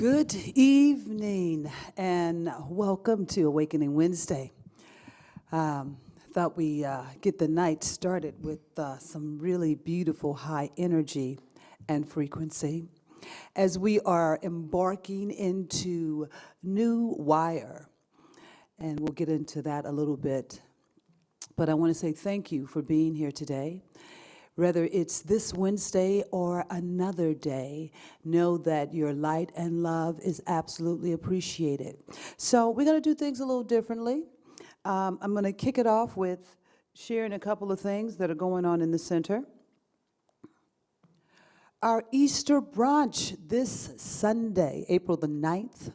Good evening and welcome to Awakening Wednesday. Thought we get the night started with some really beautiful high energy and frequency as we are embarking into New Wire. And we'll get into that a little bit. But I want to say thank you for being here today. Whether it's this Wednesday or another day, know that your light and love is absolutely appreciated. So we're going to do things a little differently. I'm going to kick it off with sharing a couple of things that are going on in the center. Our Easter brunch this Sunday, April the 9th.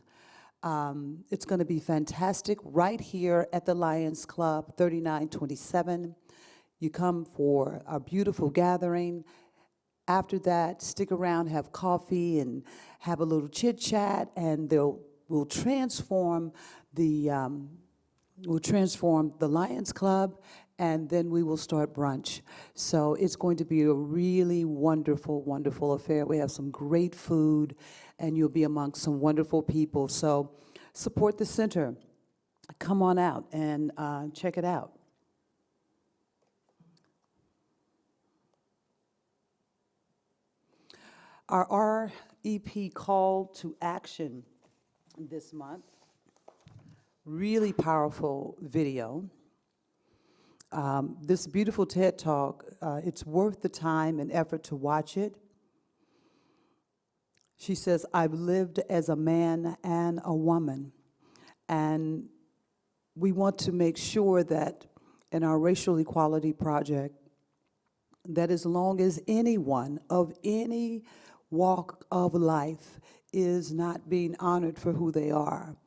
It's going to be fantastic right here at the Lions Club, 3927. You come for a beautiful gathering. After that, stick around, have coffee, and have a little chit chat, and we'll transform the Lions Club, and then we will start brunch. So it's going to be a really wonderful, wonderful affair. We have some great food, and you'll be amongst some wonderful people. So support the center. Come on out and check it out. Our REP call to action this month, really powerful video. This beautiful TED Talk, it's worth the time and effort to watch it. She says, I've lived as a man and a woman, and we want to make sure that in our racial equality project, that as long as anyone of any walk of life is not being honored for who they are,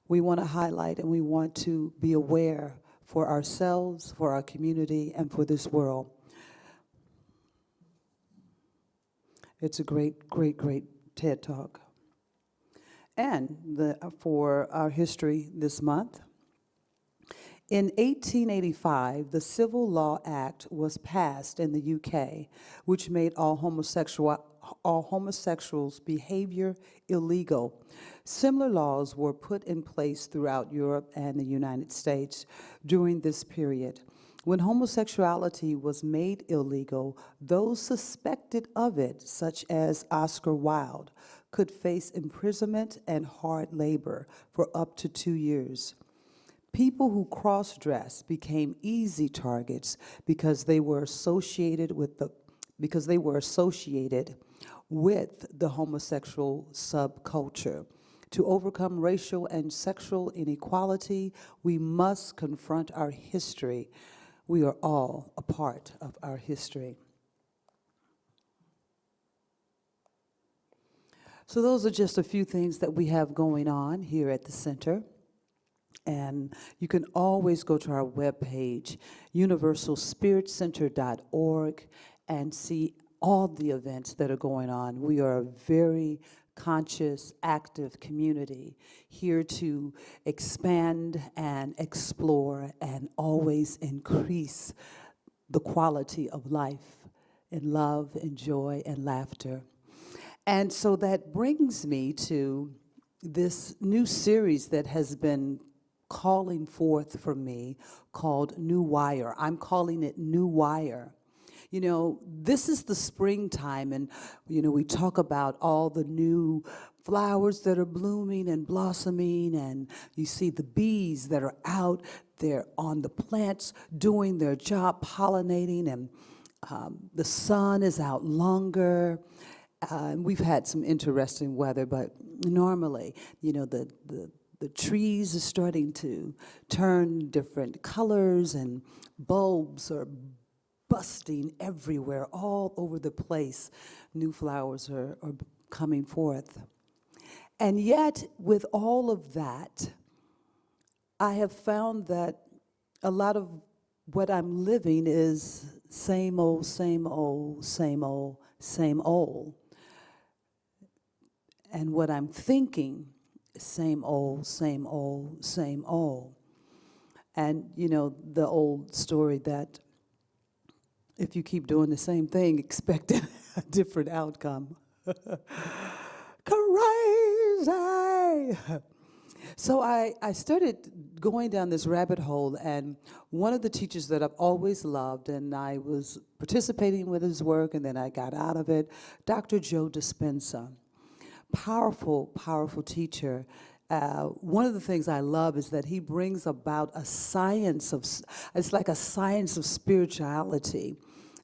we want to highlight and we want to be aware for ourselves, for our community, and for this world. It's a great, great, great TED Talk. And for our history this month, in 1885, the Civil Law Act was passed in the UK, which made all homosexuals' behavior illegal. Similar laws were put in place throughout Europe and the United States during this period. When homosexuality was made illegal, those suspected of it, such as Oscar Wilde, could face imprisonment and hard labor for up to 2 years. People who cross-dressed became easy targets because they were associated with the homosexual subculture. To overcome racial and sexual inequality, we must confront our history. We are all a part of our history. So those are just a few things that we have going on here at the center. And you can always go to our webpage, universalspiritcenter.org, and see all the events that are going on. We are a very conscious, active community here to expand and explore and always increase the quality of life in love and joy and laughter. And so that brings me to this new series that has been calling forth for me called New Wire. I'm calling it New Wire. You know, this is the springtime, and, you know, we talk about all the new flowers that are blooming and blossoming, and you see the bees that are out there on the plants doing their job, pollinating, and the sun is out longer. We've had some interesting weather, but normally, you know, the trees are starting to turn different colors, and bulbs are busting everywhere, all over the place. New flowers are coming forth. And yet, with all of that, I have found that a lot of what I'm living is same old, same old, same old, same old. And what I'm thinking, same old, same old, same old. And, you know, the old story that if you keep doing the same thing, expect a different outcome. Crazy crazy. So I started going down this rabbit hole, and one of the teachers that I've always loved, and I was participating with his work, and then I got out of it, Dr. Joe Dispenza. Powerful, powerful teacher. One of the things I love is that he brings about a science of, it's like a science of spirituality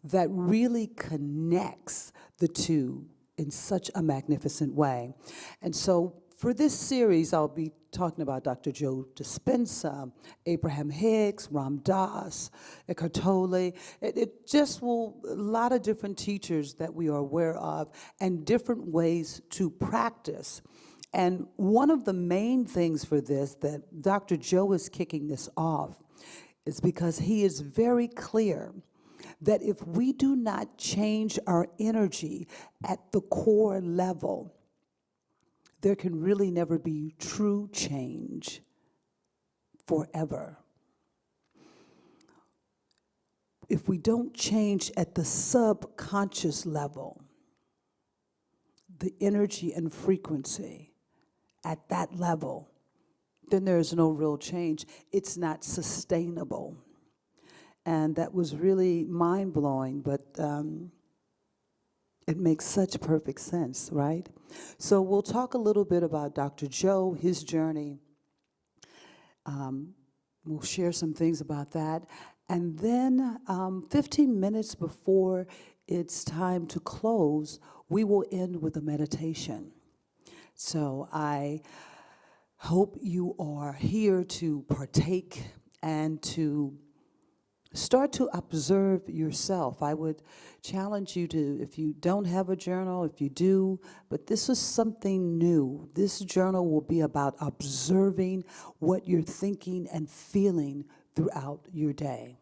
that really connects the two in such a magnificent way. And so for this series, I'll be talking about Dr. Joe Dispenza, Abraham Hicks, Ram Dass, Eckhart Tolle. It just will, a lot of different teachers that we are aware of and different ways to practice. And one of the main things for this that Dr. Joe is kicking this off is because he is very clear that if we do not change our energy at the core level, there can really never be true change forever. If we don't change at the subconscious level, the energy and frequency at that level, then there's no real change. It's not sustainable. And that was really mind-blowing, but it makes such perfect sense, right? So we'll talk a little bit about Dr. Joe, his journey. We'll share some things about that. And then 15 minutes before it's time to close, we will end with a meditation. So I hope you are here to partake and to start to observe yourself. I would challenge you to, if you don't have a journal, if you do, but this is something new. This journal will be about observing what you're thinking and feeling throughout your day,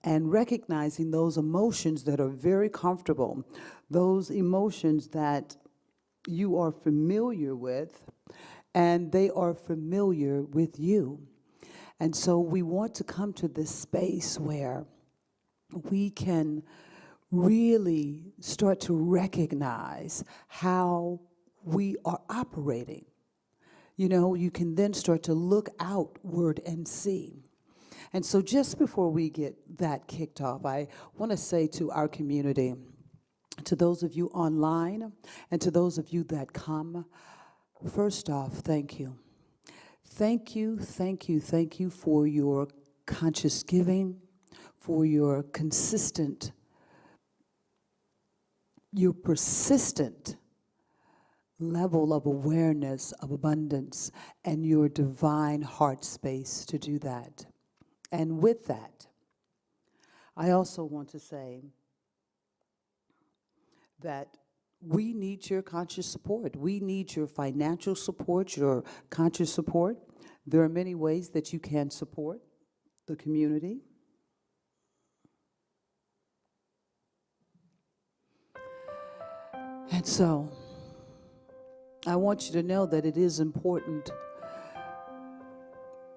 and recognizing those emotions that are very comfortable, those emotions that you are familiar with, and they are familiar with you. And so we want to come to this space where we can really start to recognize how we are operating. You know, you can then start to look outward and see. And so just before we get that kicked off, I want to say to our community, to those of you online, and to those of you that come, first off, thank you. Thank you, thank you, thank you for your conscious giving, for your consistent, your persistent level of awareness of abundance and your divine heart space to do that. And with that, I also want to say that we need your conscious support. We need your financial support, your conscious support. There are many ways that you can support the community. And so, I want you to know that it is important.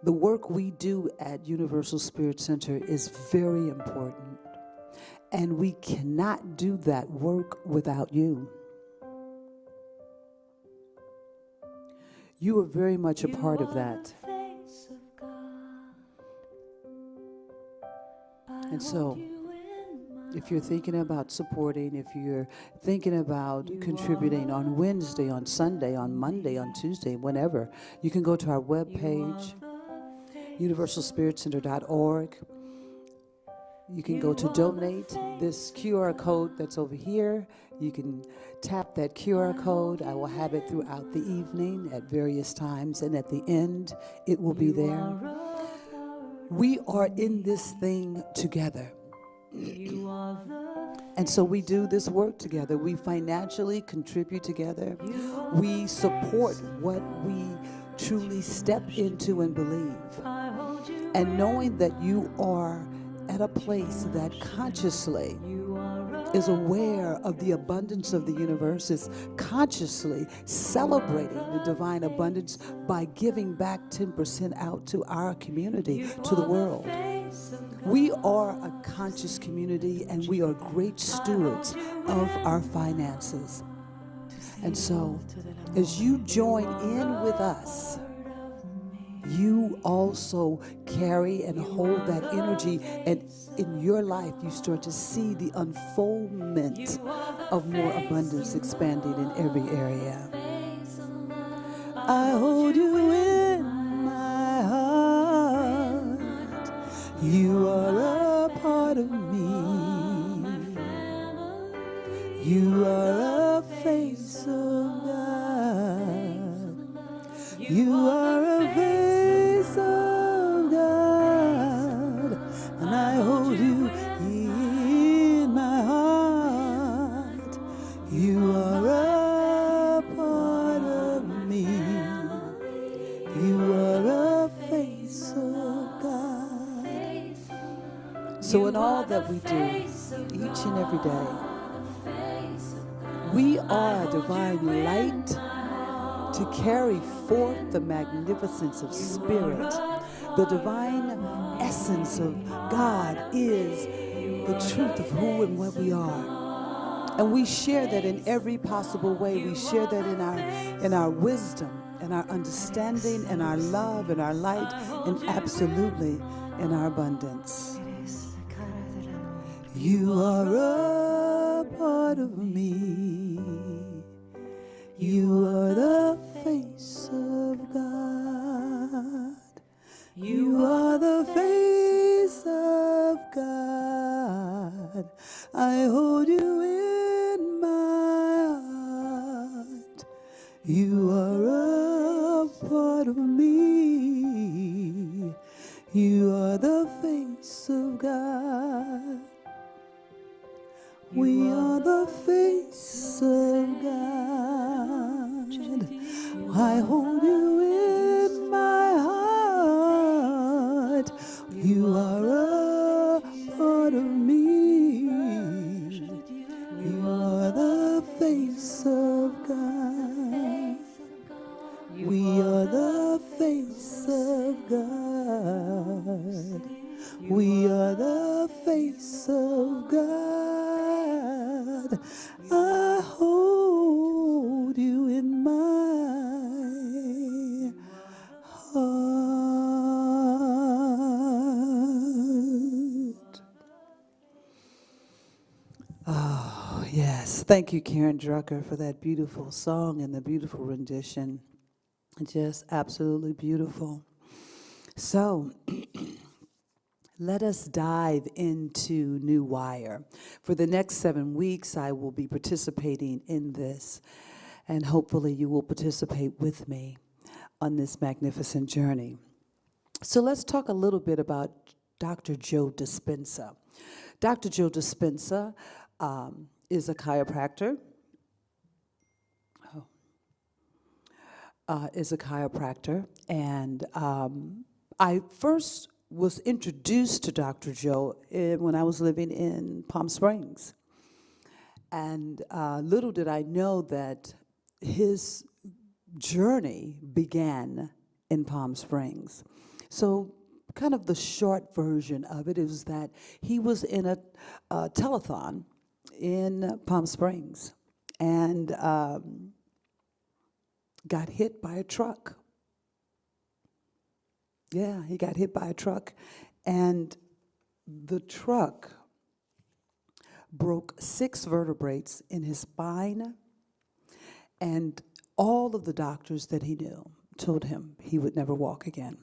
The work we do at Universal Spirit Center is very important. And we cannot do that work without you. You are very much a part of that. And so, if you're thinking about supporting, if you're thinking about contributing on Wednesday, on Sunday, on Monday, on Tuesday, whenever, you can go to our webpage, universalspiritcenter.org. You can go to donate, this QR code that's over here. You can tap that QR code. I will have it throughout the evening at various times, and at the end, it will be there. We are in this thing together. And so we do this work together. We financially contribute together. We support what we truly step into and believe. And knowing that you are at a place that consciously is aware of the abundance of the universe, is consciously celebrating the divine abundance by giving back 10% out to our community, to the world. We are a conscious community, and we are great stewards of our finances. And so, as you join in with us, you also carry and hold that energy, and in your life you start to see the unfoldment of more abundance expanding in every area. I hold you in my heart. You are a part of me. You are a face of God. You are a face of God. And I hold you in my heart. You are a part of me. You are a face of God. So in all that we do, each and every day, we are a divine light to carry forth the magnificence of spirit. The divine essence of God is the truth of who and what we are. And we share that in every possible way. We share that in our wisdom, in our understanding, in our love, in our light, and absolutely in our abundance. You are a part of me. You are the face of God. You are the face of God. I hold you in my heart. You are a part of me. You are the face of God. We are the face of God. I hold you in my heart. You are a part of me. You are the face of God. We are the face of God. We are the face of God. I hold you in my heart. Oh, yes. Thank you, Karen Drucker, for that beautiful song and the beautiful rendition. Just absolutely beautiful. So, let us dive into New Wire. For the next 7 weeks, I will be participating in this, and hopefully you will participate with me on this magnificent journey. So let's talk a little bit about Dr. Joe Dispenza. Dr. Joe Dispenza is a chiropractor. And I first was introduced to Dr. Joe when I was living in Palm Springs. And little did I know that his journey began in Palm Springs. So kind of the short version of it is that he was in a telethon in Palm Springs and got hit by a truck. Yeah, he got hit by a truck, and the truck broke 6 vertebrae in his spine, and all of the doctors that he knew told him he would never walk again.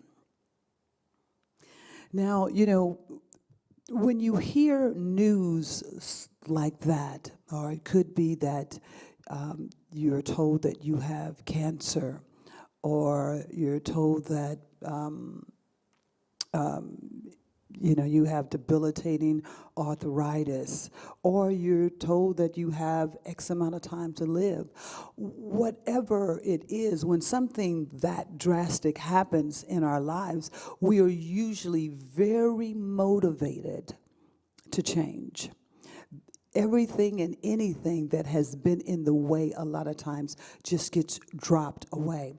Now, you know, when you hear news like that, or it could be that you're told that you have cancer, or you're told that you know, you have debilitating arthritis, or you're told that you have X amount of time to live. Whatever it is, when something that drastic happens in our lives, we are usually very motivated to change. Everything and anything that has been in the way a lot of times just gets dropped away.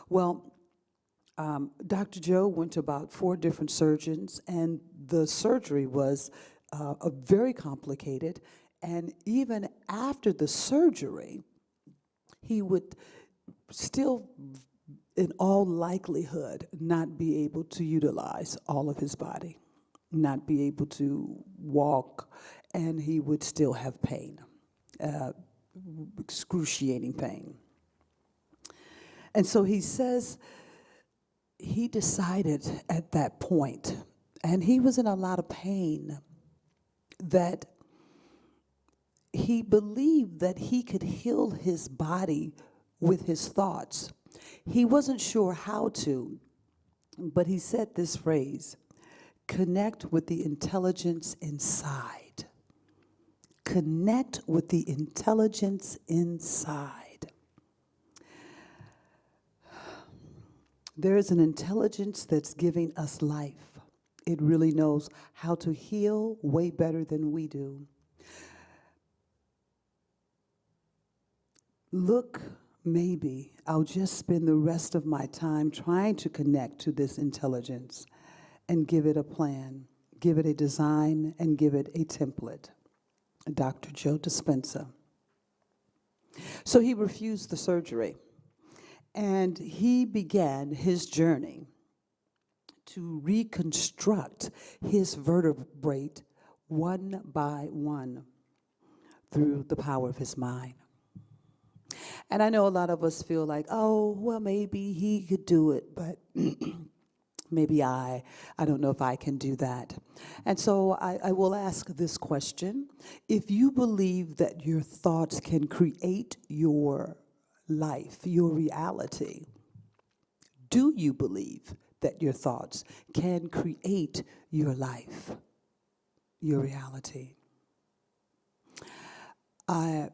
Well, Dr. Joe went to about 4 different surgeons, and the surgery was very complicated. And even after the surgery, he would still, in all likelihood, not be able to utilize all of his body, not be able to walk, and he would still have pain, uh, excruciating pain. And so he says he decided at that point, and he was in a lot of pain, that he believed that he could heal his body with his thoughts. He wasn't sure how to, but he said this phrase: connect with the intelligence inside. Connect with the intelligence inside. There is an intelligence that's giving us life. It really knows how to heal way better than we do. Look, maybe I'll just spend the rest of my time trying to connect to this intelligence and give it a plan, give it a design, and give it a template. Dr. Joe Dispenza. So he refused the surgery, and he began his journey to reconstruct his vertebrae one by one through the power of his mind. And I know a lot of us feel like, oh, well, maybe he could do it, but maybe I don't know if I can do that. And so I will ask this question. If you believe that your thoughts can create your life, your reality, do you believe that your thoughts can create your life, your reality?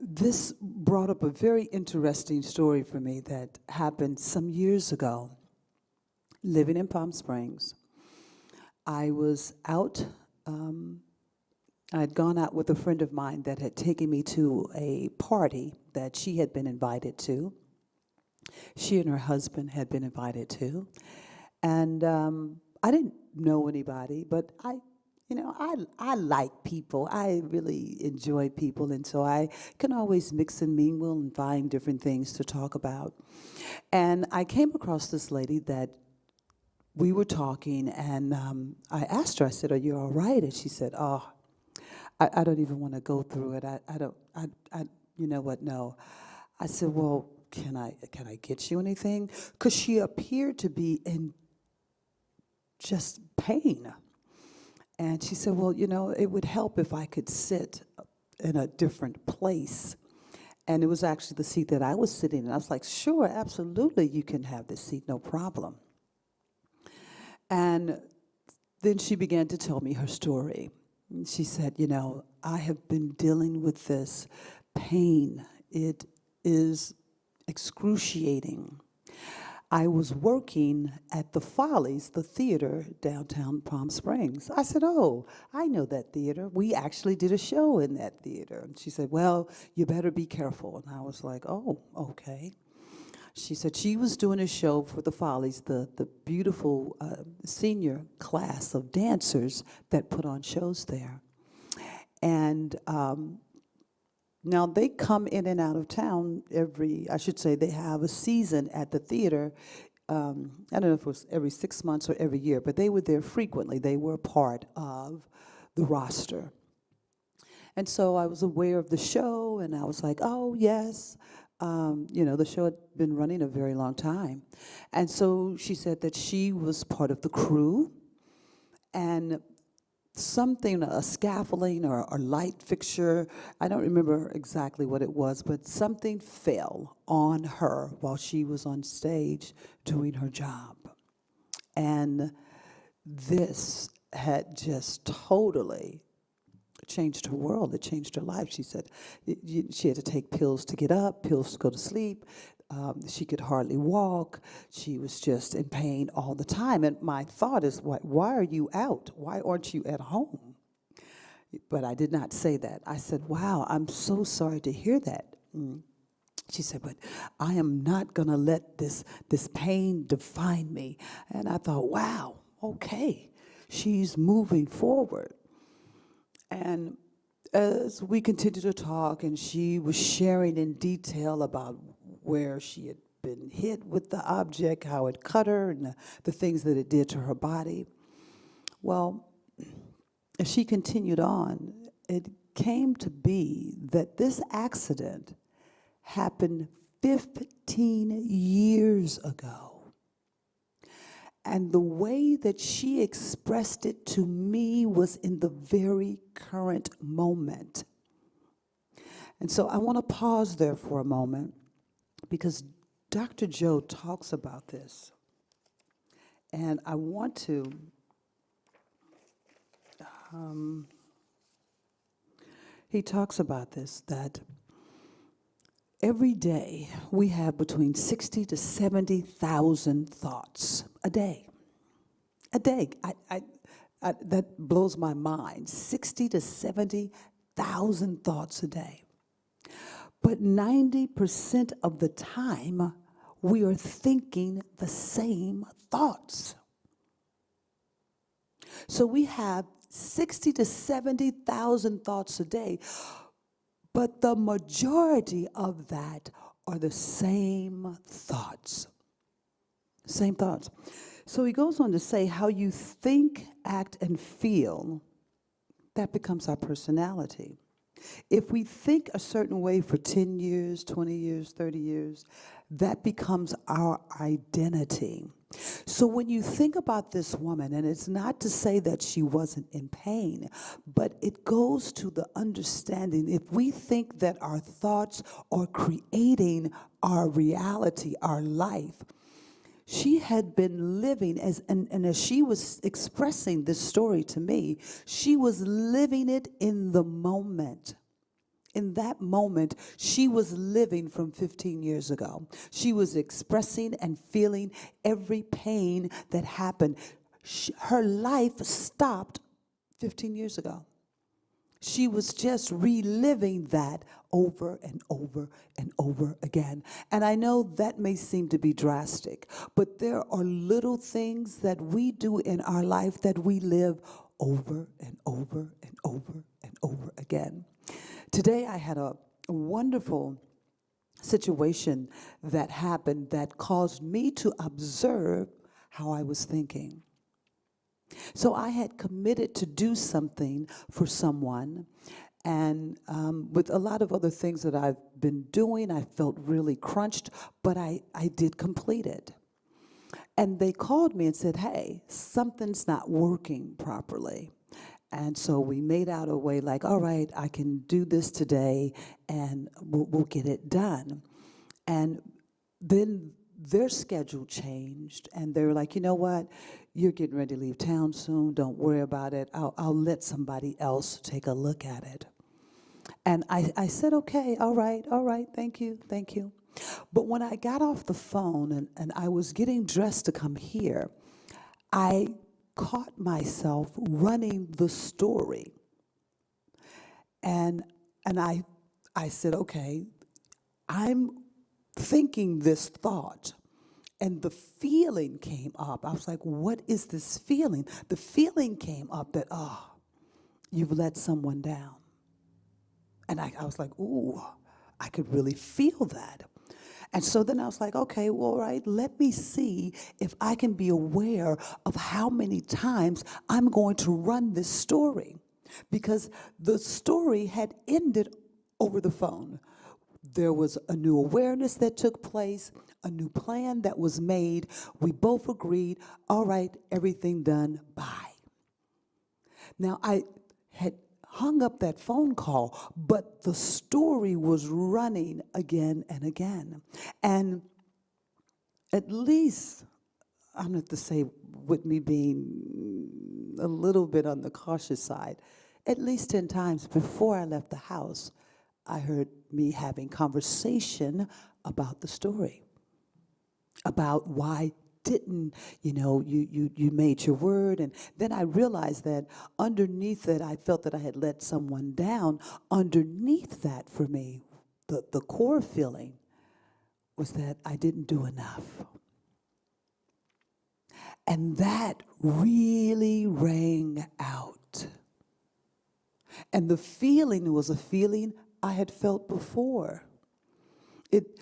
This brought up a very interesting story for me that happened some years ago. Living in Palm Springs, I was out, I'd gone out with a friend of mine that had taken me to a party that she had been invited to. She and her husband had been invited to. And I didn't know anybody, but I like people. I really enjoy people, and so I can always mix and mingle and find different things to talk about. And I came across this lady that we were talking, and I asked her, I said, "Are you all right?" And she said, "Oh, I don't even want to go through it. You know what, no." I said, "Well, can I get you anything?" Because she appeared to be in just pain. And she said, "Well, it would help if I could sit in a different place." And it was actually the seat that I was sitting in. I was like, "Sure, absolutely, you can have this seat, no problem." And then she began to tell me her story. She said, "I have been dealing with this pain. It is excruciating. I was working at the Follies, the theater downtown Palm Springs." I said, "Oh, I know that theater. We actually did a show in that theater." And she said, "Well, you better be careful." And I was like, "Oh, okay." She said she was doing a show for the Follies, the beautiful senior class of dancers that put on shows there. And now they come in and out of town they have a season at the theater. I don't know if it was every 6 months or every year, but they were there frequently. They were part of the roster. And so I was aware of the show, and I was like, "Oh, yes." The show had been running a very long time. And so she said that she was part of the crew, and something, a scaffolding or a light fixture, I don't remember exactly what it was, but something fell on her while she was on stage doing her job. And this had just totally changed her world. It changed her life. She said she had to take pills to get up, pills to go to sleep. She could hardly walk. She was just in pain all the time. And my thought is, why are you out? Why aren't you at home? But I did not say that. I said, "Wow, I'm so sorry to hear that." She said, "But I am not going to let this pain define me." And I thought, wow, okay, she's moving forward. And as we continued to talk, and she was sharing in detail about where she had been hit with the object, how it cut her, and the things that it did to her body. Well, as she continued on, it came to be that this accident happened 15 years ago. And the way that she expressed it to me was in the very current moment. And so I want to pause there for a moment because Dr. Joe talks about this. And I want to he talks about this, that every day we have between 60 to 70,000 thoughts a day. A day. That blows my mind. 60 to 70,000 thoughts a day. But 90% of the time, we are thinking the same thoughts. So we have 60 to 70,000 thoughts a day, but the majority of that are the same thoughts. Same thoughts. So he goes on to say how you think, act, and feel, that becomes our personality. If we think a certain way for 10 years, 20 years, 30 years, that becomes our identity. So when you think about this woman, and it's not to say that she wasn't in pain, but it goes to the understanding, if we think that our thoughts are creating our reality, our life, she had been living, and as she was expressing this story to me, she was living it in the moment. In that moment, she was living from 15 years ago. She was expressing and feeling every pain that happened. Her life stopped 15 years ago. She was just reliving that over and over and over again. And I know that may seem to be drastic, but there are little things that we do in our life that we live over and over and over and over again. Today I had a wonderful situation that happened that caused me to observe how I was thinking. So I had committed to do something for someone, and with a lot of other things that I've been doing, I felt really crunched, but I did complete it. And they called me and said, hey, something's not working properly. And so we made out a way like, all right, I can do this today, and we'll get it done. And then their schedule changed, and they were like, you know what? You're getting ready to leave town soon. Don't worry about it. I'll let somebody else take a look at it. And I said, okay, all right, thank you. But when I got off the phone and I was getting dressed to come here, I caught myself running the story. And I said, okay, I'm thinking this thought. And the feeling came up. I was like, what is this feeling? The feeling came up that, you've let someone down. And I was like, ooh, I could really feel that. And so then I was like, okay, well, all right, let me see if I can be aware of how many times I'm going to run this story. Because the story had ended over the phone. There was a new awareness that took place, a new plan that was made. We both agreed, all right, everything done, bye. Now, I had hung up that phone call, but the story was running again and again. And at least, I'm going to say with me being a little bit on the cautious side, at least 10 times before I left the house, I heard me having conversation about the story, about why didn't, you made your word. And then I realized that underneath that, I felt that I had let someone down. Underneath that for me, the core feeling was that I didn't do enough. And that really rang out. And the feeling was a feeling I had felt before. it,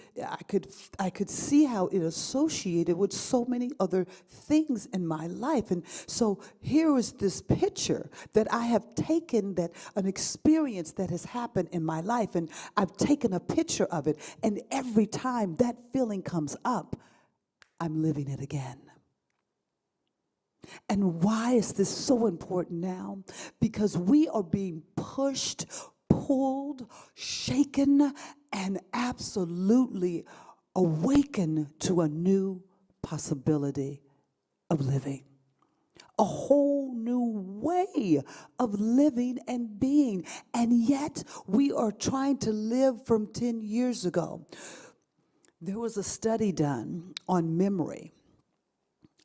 I could see how it associated with so many other things in my life. And so here is this picture that I have taken, that an experience that has happened in my life, and I've taken a picture of it, and every time that feeling comes up, I'm living it again. And why is this so important now? Because we are being pushed, pulled, shaken, and absolutely awakened to a new possibility of living. A whole new way of living and being. And yet we are trying to live from 10 years ago. There was a study done on memory.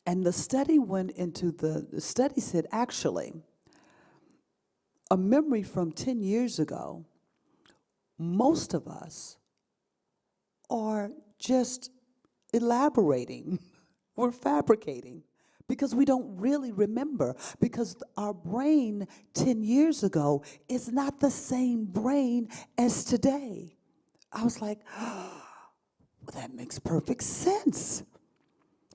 And the study the study said, actually, a memory from 10 years ago, most of us are just elaborating. We're fabricating because we don't really remember, because our brain 10 years ago is not the same brain as today. I was like, oh, well, that makes perfect sense.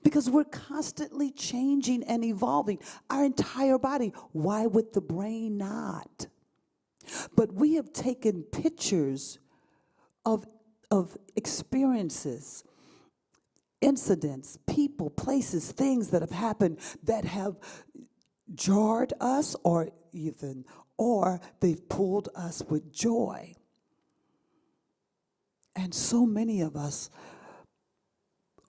Because we're constantly changing and evolving our entire body. Why would the brain not? But we have taken pictures of experiences, incidents, people, places, things that have happened that have jarred us, or they've pulled us with joy. And so many of us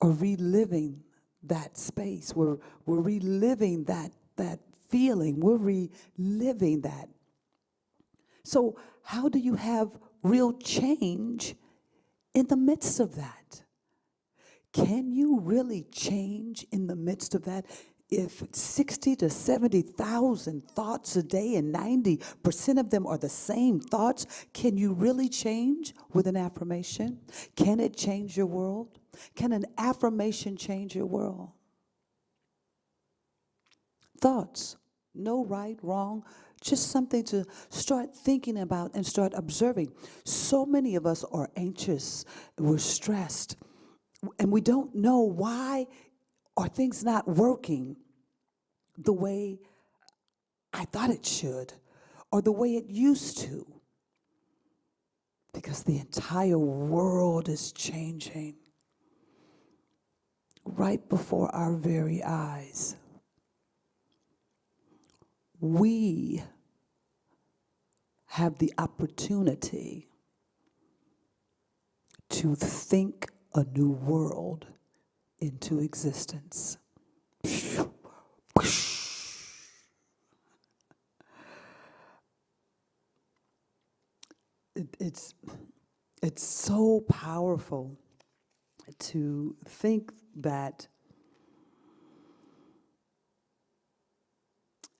are reliving that space. We're reliving that feeling. We're reliving that. So how do you have real change in the midst of that? Can you really change in the midst of that? If 60 to 70,000 thoughts a day and 90% of them are the same thoughts, can you really change with an affirmation? Can it change your world? Can an affirmation change your world? Thoughts, no right, wrong, just something to start thinking about and start observing. So many of us are anxious, we're stressed, and we don't know why are things not working the way I thought it should, or the way it used to. Because the entire world is changing right before our very eyes. We have the opportunity to think a new world into existence. It's so powerful to think that.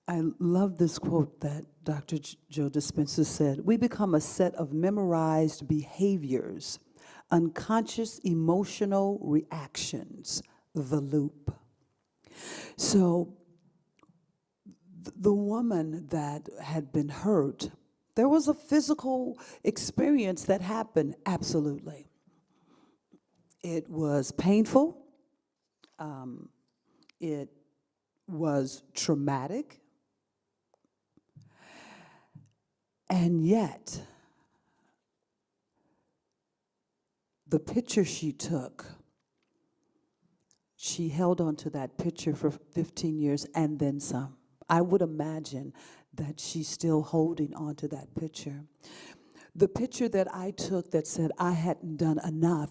I love this quote that Dr. Joe Dispenza said: we become a set of memorized behaviors, unconscious emotional reactions, the loop. So the woman that had been hurt, there was a physical experience that happened, absolutely. It was painful. It was traumatic. And yet, the picture she took, she held on to that picture for 15 years and then some. I would imagine that she's still holding on to that picture. The picture that I took that said I hadn't done enough,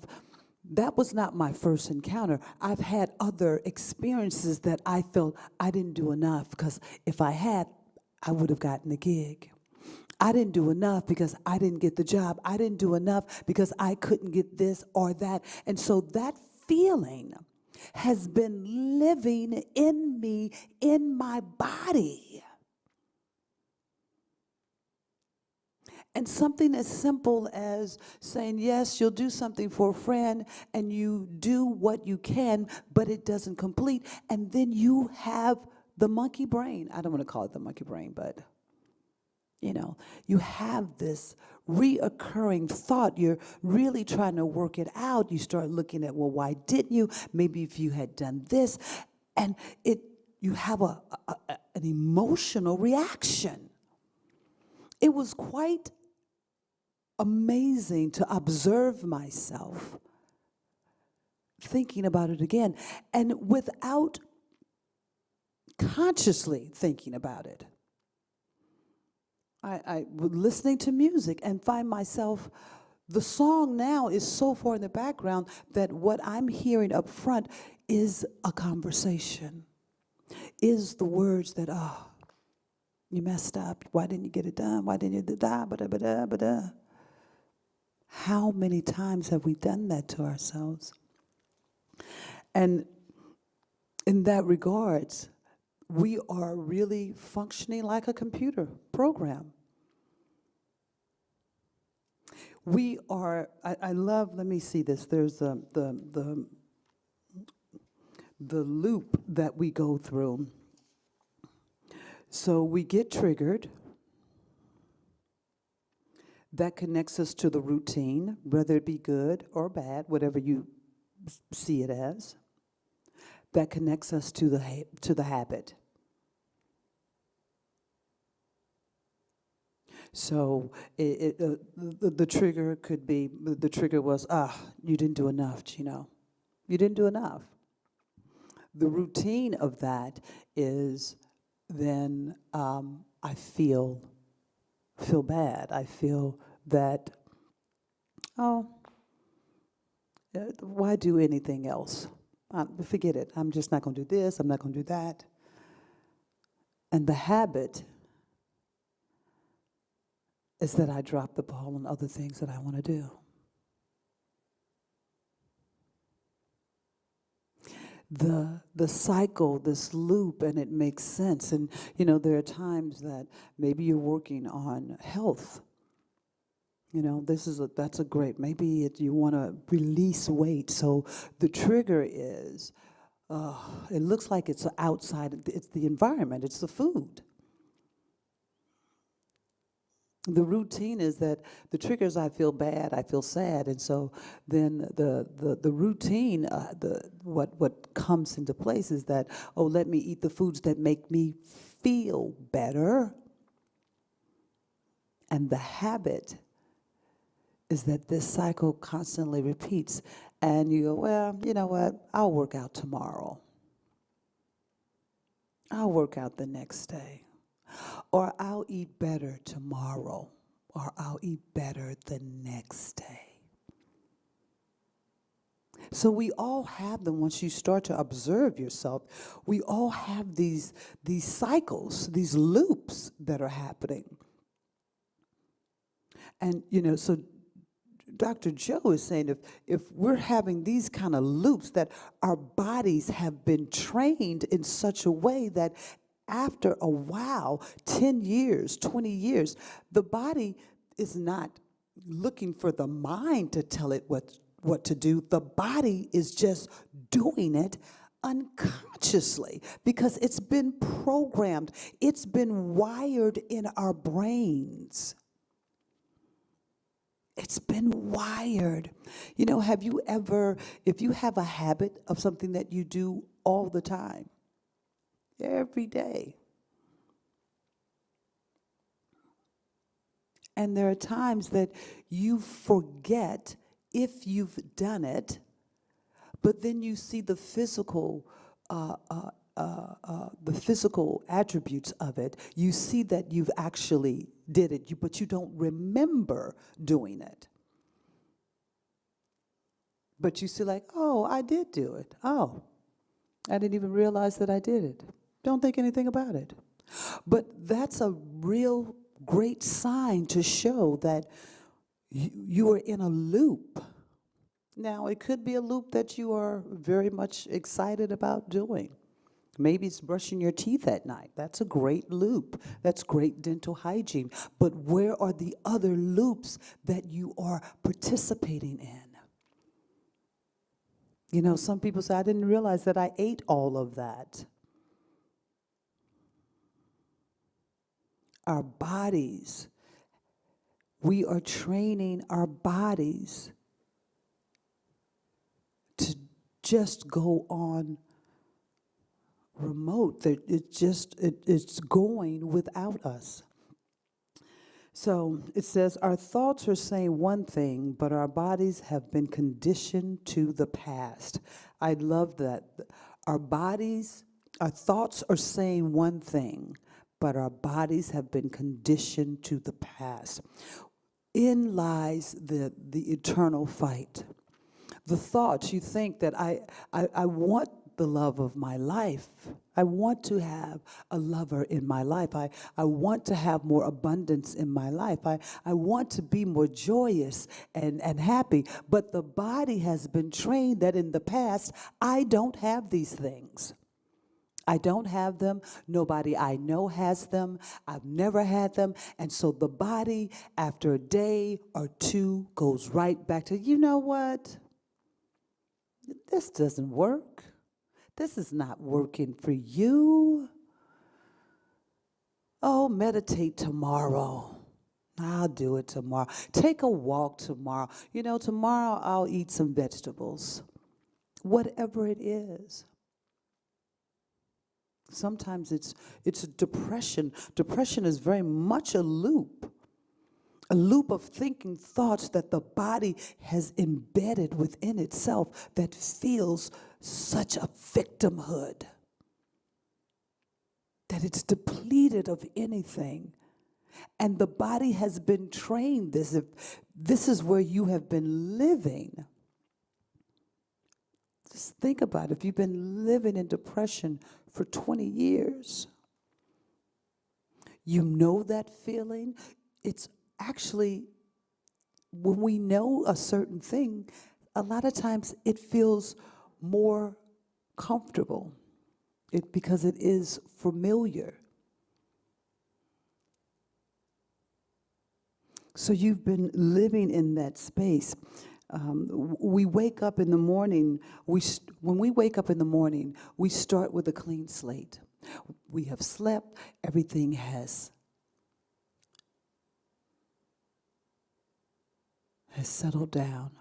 that was not my first encounter. I've had other experiences that I felt I didn't do enough, because if I had, I would have gotten the gig. I didn't do enough because I didn't get the job. I didn't do enough because I couldn't get this or that. And so that feeling has been living in me, in my body. And something as simple as saying, yes, you'll do something for a friend and you do what you can, but it doesn't complete. And then you have the monkey brain. I don't want to call it the monkey brain, but You know, you have this reoccurring thought. You're really trying to work it out. You start looking at, well, why didn't you? Maybe if you had done this. And you have an emotional reaction. It was quite amazing to observe myself thinking about it again, and without consciously thinking about it. I was listening to music and find myself, the song now is so far in the background that what I'm hearing up front is a conversation, is the words that, oh, you messed up. Why didn't you get it done? Why didn't you do that? How many times have we done that to ourselves? And in that regards, we are really functioning like a computer program. We are, I love, let me see this, there's the loop that we go through. So we get triggered. That connects us to the routine, whether it be good or bad, whatever you see it as. That connects us to the habit. So the trigger could be, the trigger was, you didn't do enough, Gino. You didn't do enough. The routine of that is then I feel bad. I feel that, why do anything else? Forget it. I'm just not going to do this. I'm not going to do that. And the habit is that I drop the ball on other things that I want to do. The cycle, this loop, and it makes sense. And, there are times that maybe you're working on health. That's a great, maybe you want to release weight. So the trigger is, it looks like it's outside, it's the environment, it's the food. The routine is that the triggers, I feel bad, I feel sad, and so then the routine, what comes into place is that, let me eat the foods that make me feel better, and the habit is that this cycle constantly repeats, and you go, well, you know what, I'll work out tomorrow. I'll work out the next day. Or I'll eat better tomorrow, or I'll eat better the next day. So we all have them. Once you start to observe yourself, we all have these cycles, these loops that are happening. And, so Dr. Joe is saying if we're having these kind of loops, that our bodies have been trained in such a way that after a while, 10 years, 20 years, the body is not looking for the mind to tell it what to do. The body is just doing it unconsciously because it's been programmed. It's been wired in our brains. It's been wired. Have you ever, if you have a habit of something that you do all the time, every day. And there are times that you forget if you've done it, but then you see the physical attributes of it. You see that you've actually did it, but you don't remember doing it. But you see like, I did do it. I didn't even realize that I did it. Don't think anything about it. But that's a real great sign to show that you are in a loop. Now, it could be a loop that you are very much excited about doing. Maybe it's brushing your teeth at night. That's a great loop. That's great dental hygiene. But where are the other loops that you are participating in? Some people say, I didn't realize that I ate all of that. our bodies. We are training our bodies to just go on remote. It's going without us. So it says, our thoughts are saying one thing, but our bodies have been conditioned to the past. I love that. Our thoughts are saying one thing, but our bodies have been conditioned to the past. In lies the eternal fight. The thoughts, you think that I want the love of my life. I want to have a lover in my life. I want to have more abundance in my life. I want to be more joyous and happy. But the body has been trained that in the past, I don't have these things. I don't have them. Nobody I know has them. I've never had them. And so the body, after a day or two, goes right back to, you know what? This doesn't work. This is not working for you. Oh, meditate tomorrow. I'll do it tomorrow. Take a walk tomorrow. You know, tomorrow I'll eat some vegetables. Whatever it is. Sometimes it's a depression. Depression is very much a loop of thinking thoughts that the body has embedded within itself that feels such a victimhood, that it's depleted of anything. And the body has been trained this. If this is where you have been living, just think about it. If you've been living in depression for 20 years, you know that feeling. It's actually, when we know a certain thing, a lot of times it feels more comfortable because it is familiar. So you've been living in that space. We wake up in the morning. When we wake up in the morning, we start with a clean slate. We have slept. Everything has settled down.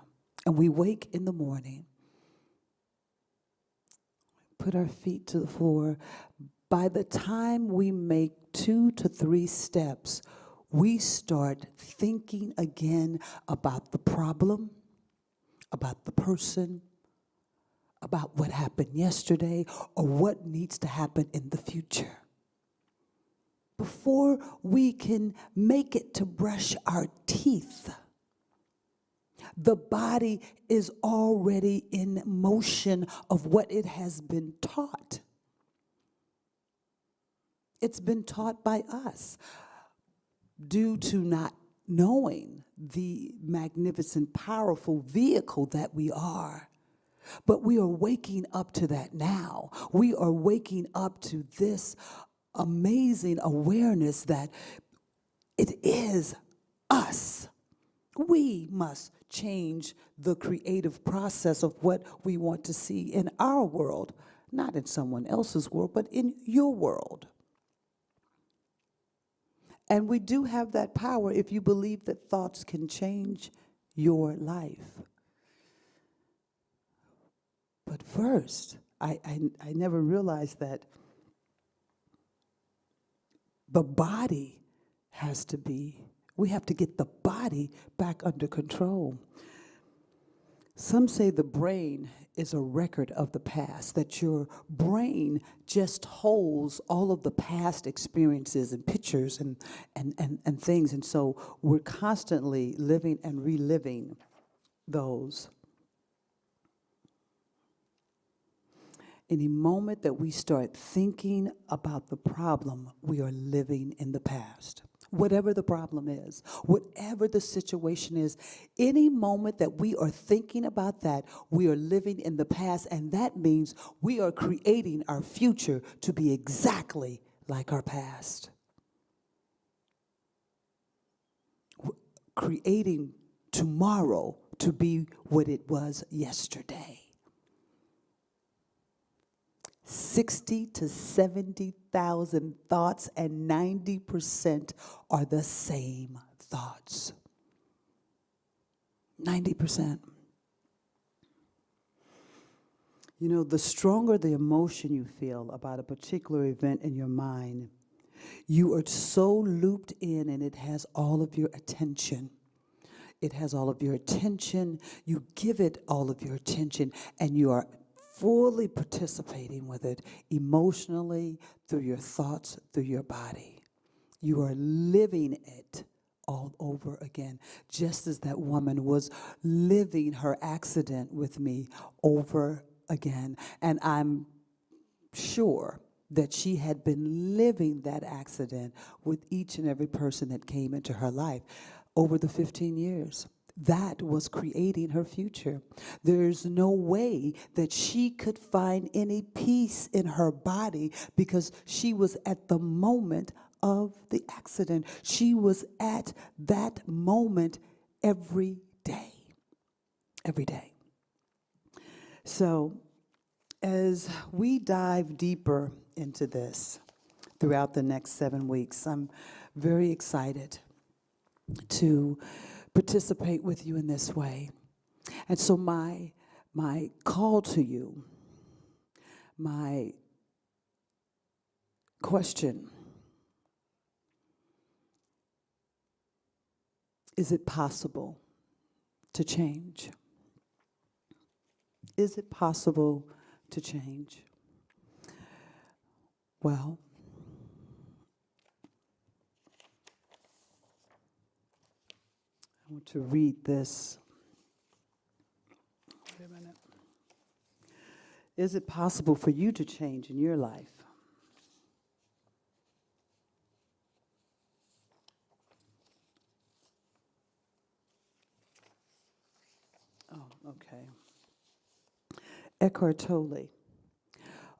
And we wake in the morning, put our feet to the floor. By the time we make 2 to 3 steps, we start thinking again about the problem, about the person, about what happened yesterday, or what needs to happen in the future. Before we can make it to brush our teeth, the body is already in motion of what it has been taught. It's been taught by us due to not knowing the magnificent, powerful vehicle that we are. But we are waking up to that now. We are waking up to this amazing awareness that it is us. We must change the creative process of what we want to see in our world, not in someone else's world, but in your world. And we do have that power if you believe that thoughts can change your life. But first, I never realized that the body has to be, we have to get the body back under control. Some say the brain is a record of the past, that your brain just holds all of the past experiences and pictures and things. And so we're constantly living and reliving those. Any moment that we start thinking about the problem, we are living in the past. Whatever the problem is, whatever the situation is, any moment that we are thinking about that, we are living in the past, and that means we are creating our future to be exactly like our past. Creating tomorrow to be what it was yesterday. 60 to 70 90,000 thoughts, and 90% are the same thoughts. 90%. You know, the stronger the emotion you feel about a particular event in your mind, you are so looped in and it has all of your attention. It has all of your attention. You give it all of your attention, and you are fully participating with it emotionally, through your thoughts, through your body. You are living it all over again, just as that woman was living her accident with me over again. And I'm sure that she had been living that accident with each and every person that came into her life over the 15 years. That was creating her future. There's no way that she could find any peace in her body because she was at the moment of the accident. She was at that moment every day. Every day. So, as we dive deeper into this throughout the next 7 weeks, I'm very excited to participate with you in this way. And so my call to you, my question, is it possible to change? Is it possible to change? Well, I want to read this. Wait a minute. Is it possible for you to change in your life? Oh, okay. Eckhart Tolle.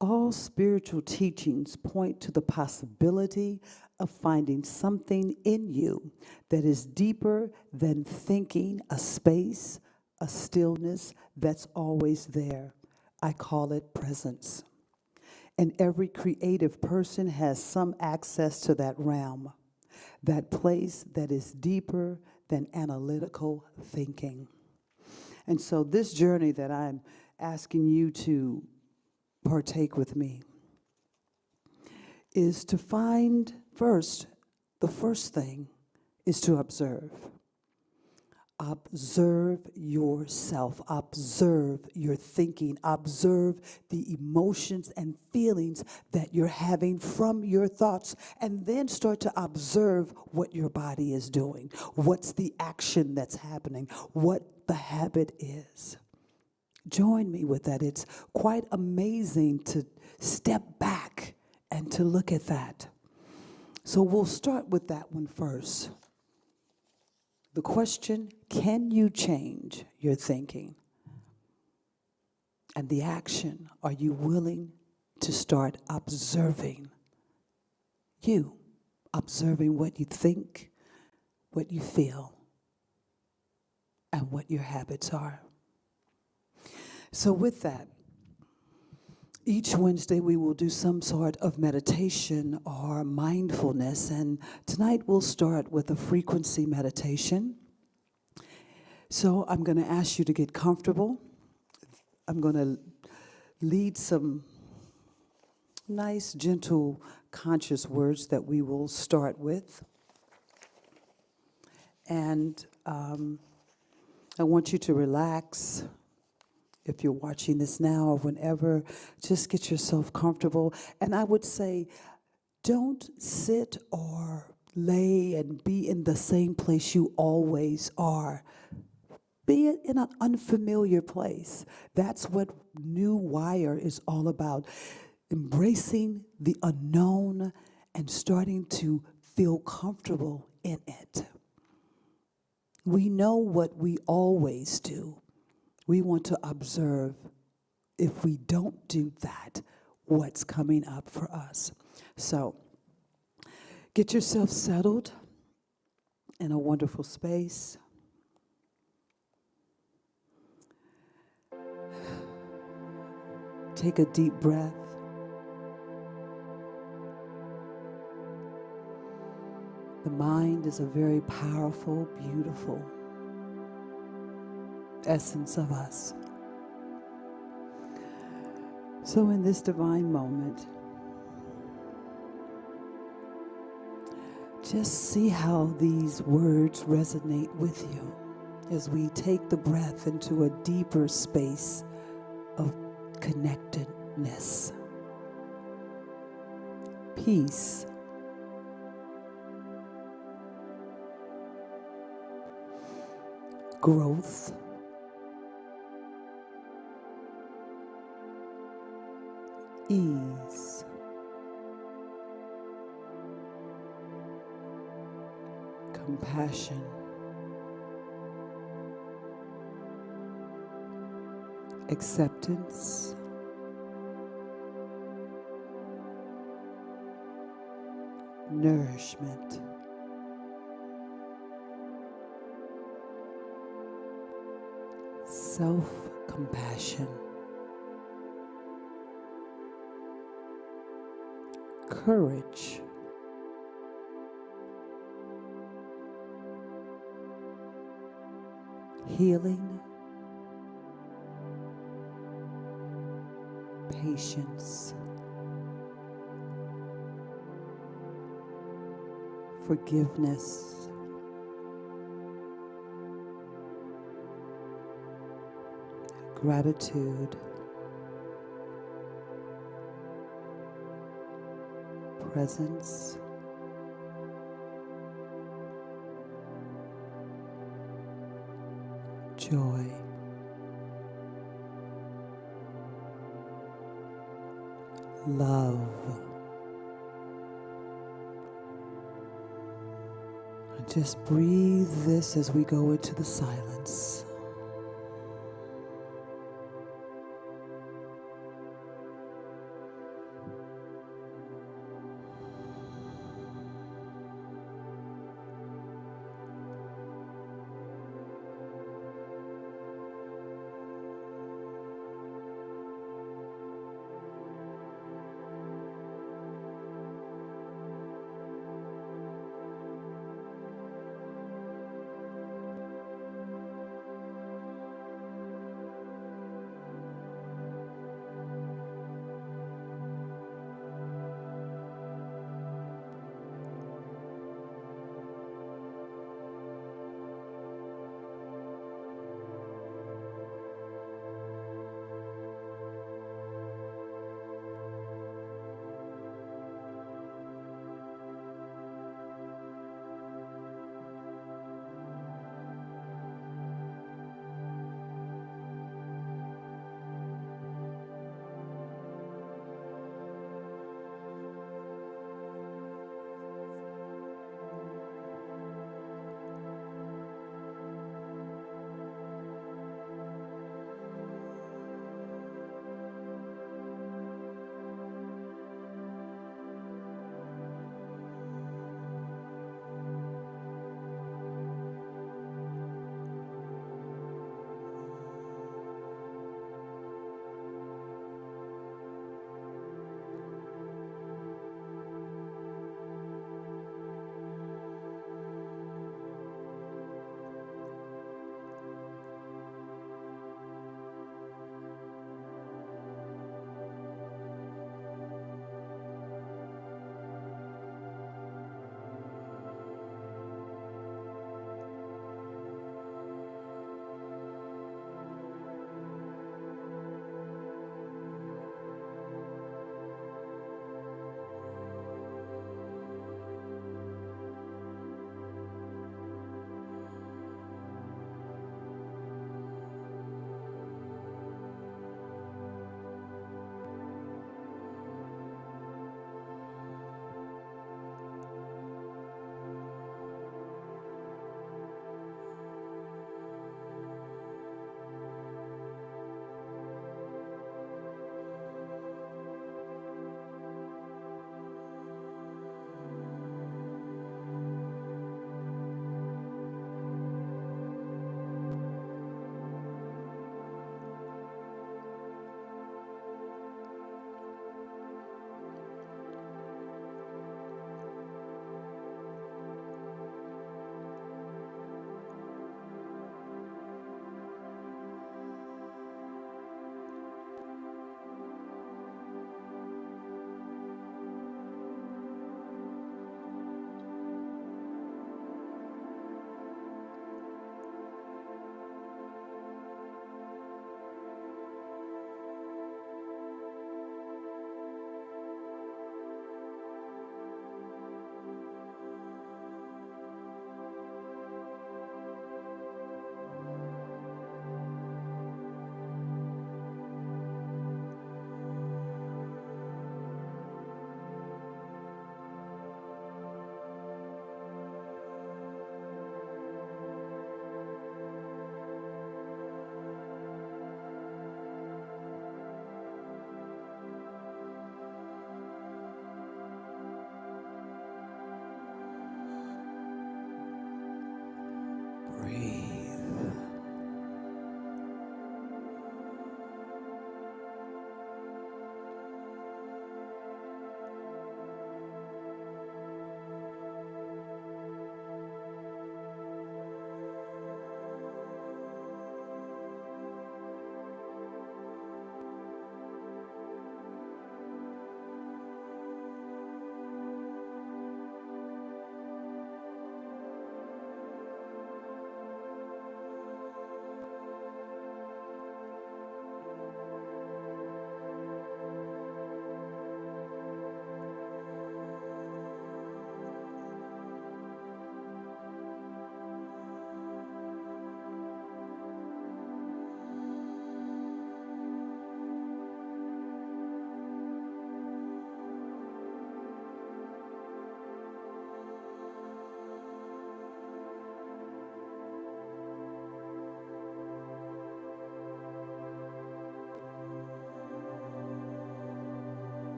All spiritual teachings point to the possibility of finding something in you that is deeper than thinking, a space, a stillness that's always there. I call it presence. And every creative person has some access to that realm, that place that is deeper than analytical thinking. And so this journey that I'm asking you to partake with me is to find first, the first thing is to observe. Observe yourself, observe your thinking, observe the emotions and feelings that you're having from your thoughts, and then start to observe what your body is doing, what's the action that's happening, what the habit is. Join me with that. It's quite amazing to step back and to look at that. So we'll start with that one first. The question, can you change your thinking? And the action, are you willing to start observing you? Observing what you think, what you feel, and what your habits are. So with that, each Wednesday we will do some sort of meditation or mindfulness, and tonight we'll start with a frequency meditation. So I'm going to ask you to get comfortable. I'm going to lead some nice, gentle, conscious words that we will start with. And I want you to relax. If you're watching this now or whenever, just get yourself comfortable. And I would say, don't sit or lay and be in the same place you always are. Be in an unfamiliar place. That's what New Wire is all about. Embracing the unknown and starting to feel comfortable in it. We know what we always do. We want to observe, if we don't do that, what's coming up for us. So, get yourself settled in a wonderful space. Take a deep breath. The mind is a very powerful, beautiful essence of us. So in this divine moment, just see how these words resonate with you as we take the breath into a deeper space of connectedness, peace, growth, ease, compassion, acceptance, nourishment, self-compassion, courage, healing, patience, forgiveness, gratitude, presence, joy, love. And just breathe this as we go into the silence.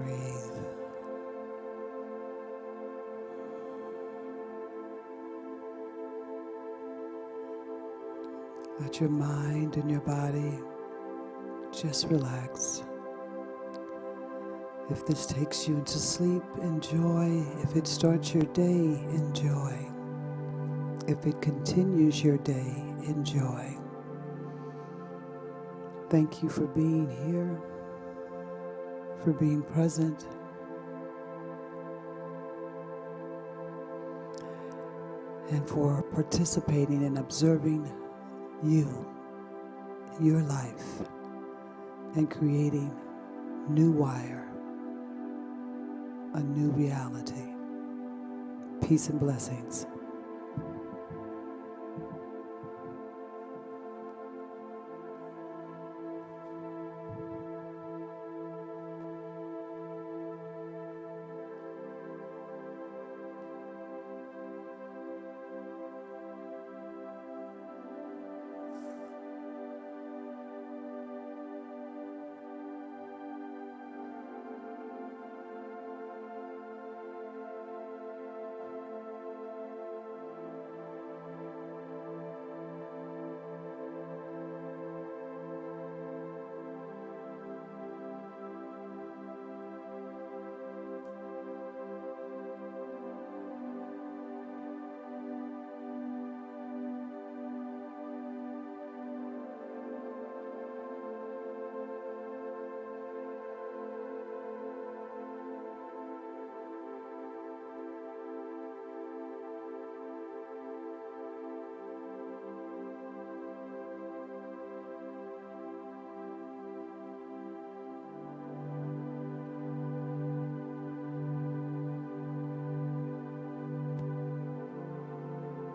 breathe. Let your mind and your body just relax. If this takes you into sleep, enjoy. If it starts your day, enjoy. If it continues your day, enjoy. Thank you for being here, for being present. And for participating and observing you, your life, and creating new wire, a new reality. Peace and blessings.